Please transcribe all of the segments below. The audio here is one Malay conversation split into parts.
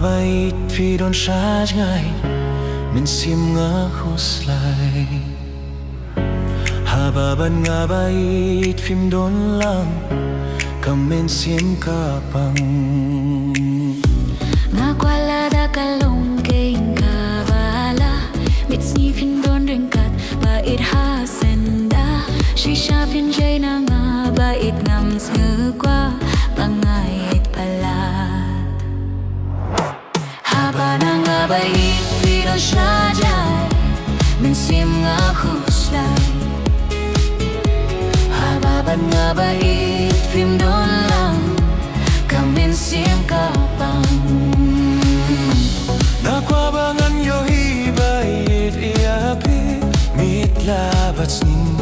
Bait vì đón xa ngày mình xiêm ngã huslai haba ban nga bait phim đón lang kam men xiêm kapang nga kwala da kalong kein kabala mitsi phim đón ring kat bait ha senda shisha phim jay na nga bait ngam ngư qua bangait pala nga bait vì đón xa dài mình xiêm ngã huslai haba ban nga bait phim đón lang kam men xiêm kapang nakwabangan yo hi bait iapi mitlabat nin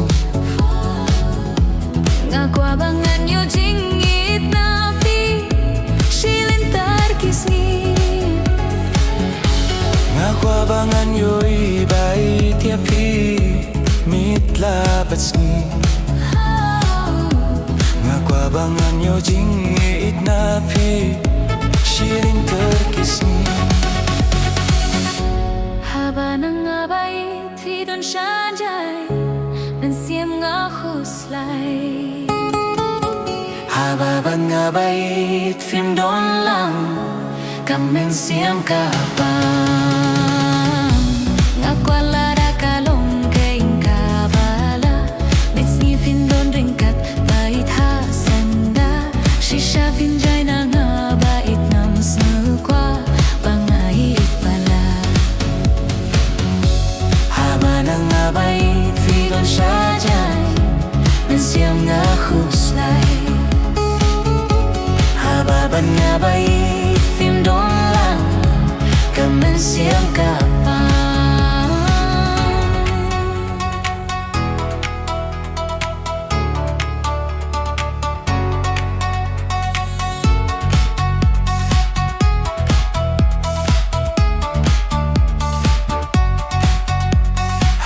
nakwabangan yo jingit na pi silintar kisni nakwabangan yo hi bait iapi mitlabat nin nakwabangan yo jingit na pi silintar kisni haba nga bait vì đón xa dài mình xiêm ngã huslai haba ban nga bait phim đón lang kam men xiêm kapang nga kwala da kalong kein kabala mitsi phim đón ring kat bait ha senda shisha phim jay na nga bait ngam ngư qua bangait pala haba nga bait vì đón xa dài mình xiêm ngã huslai haba ban nga bait phim đón lang kam men xiêm kapang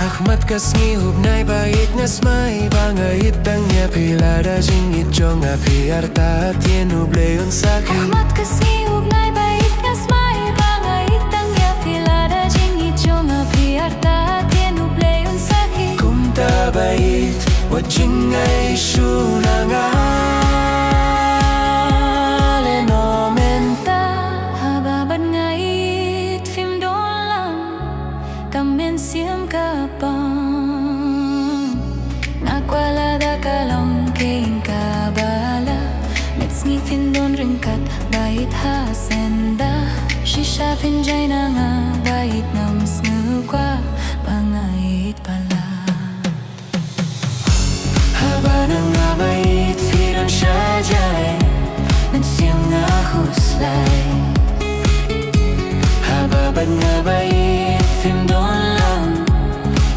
Ahmat kasngi hubnay bait ngasmay bangait ang niya pilada jingit jong api arta tien ubleon sakit Ahmat kasngi hubnay bait ngasmay bangait ang niya pilada jingit jong api arta tien ubleon sakit kumta bait wajing ay shunanga lenomenta hababan ngait phim đón lang kam men xiêm kapang nakwala da kalong kein kabala mitsi phim đón ring kat bait ha senda shisha phim jay na nga bait ngam ngư qua bangait pala haba nga bait vì đón xa dài mình xiêm ngã huslai haba ban nga bait phim đón lang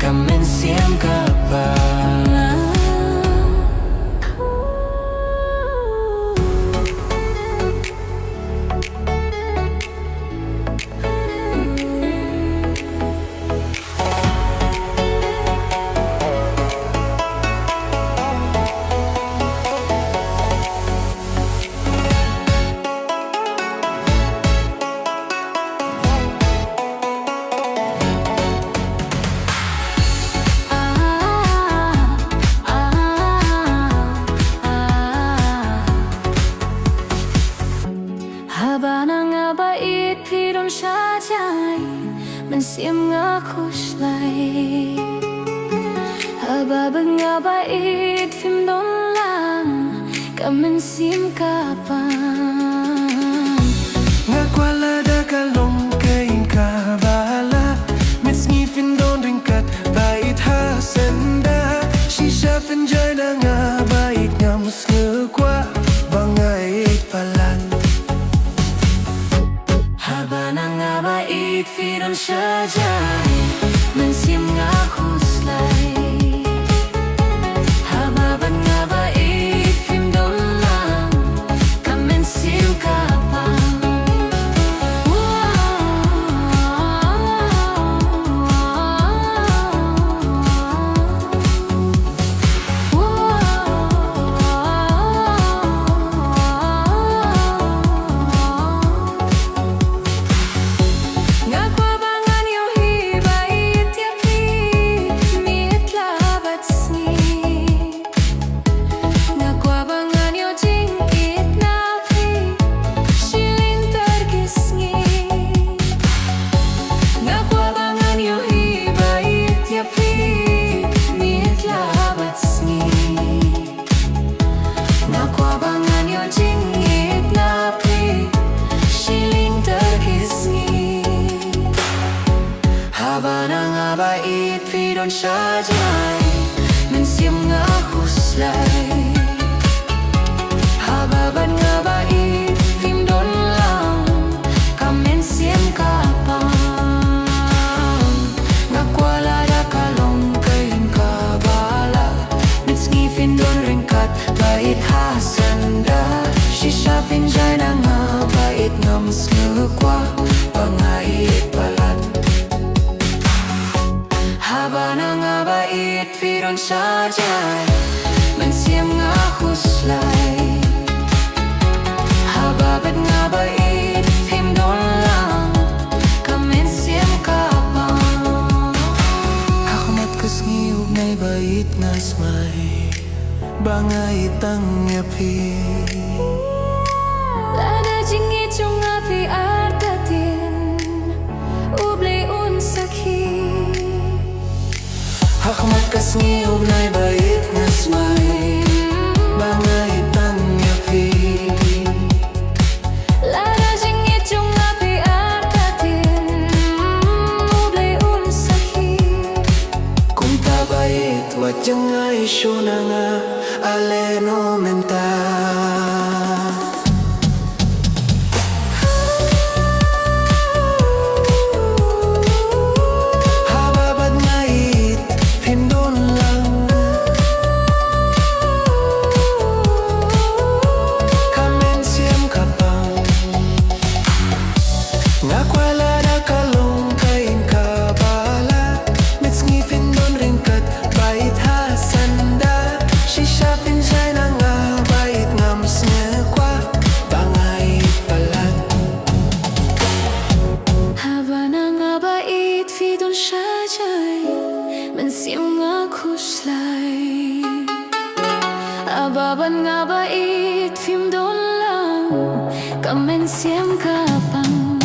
kam men xiêm kapang haba nga bait vì đón xa dài mình xiêm ngã huslai haba nga bait phim đón lang kam men xiêm kapang nga kwala da kalong kein kabala mitsi phim đón ring kat bait ha senda shisha phim jay na nga bait ngam ngư qua jingit napi Siling terkisngi Haba na nga bait Pidon siya jay Mensiam nga huslay Haba ban nga bait Pimdon lang Kamensiam kapang Ngakwala da kalong kain kabala Mitski pindon ringkat Bait hasanda Shisha pinjay na nga bait Ngams ngukwa Pangait balat Haba na nga bait Pidon siya jay Mensiam nga huslay Haba bat nga bait Pimdon lang Kamensiam kapang Hakmat kasngiyog na'y bait nasmay Bangait ang yapi Lada jingit yung api artatin Ublay unsaki Hakmat kasngiyog na'y bait nasmay Bangait ang yapi Lada jingit yung api artatin Ublay unsaki Kung tabait Wadyang nga isyo na nga Aleno menta Hababad ngait Pindon lang Kamensiam kapang Ngakwala da kalong kain kabala Mitski pindon ringkat Bait hasanda Shisha pinjay na nga Bait ngams ngekwa Bangait balat Haba na nga bait Pidon siya jay Mensiam nga kuslay Ababan nga bait Pimdon lang Kamensiam kapang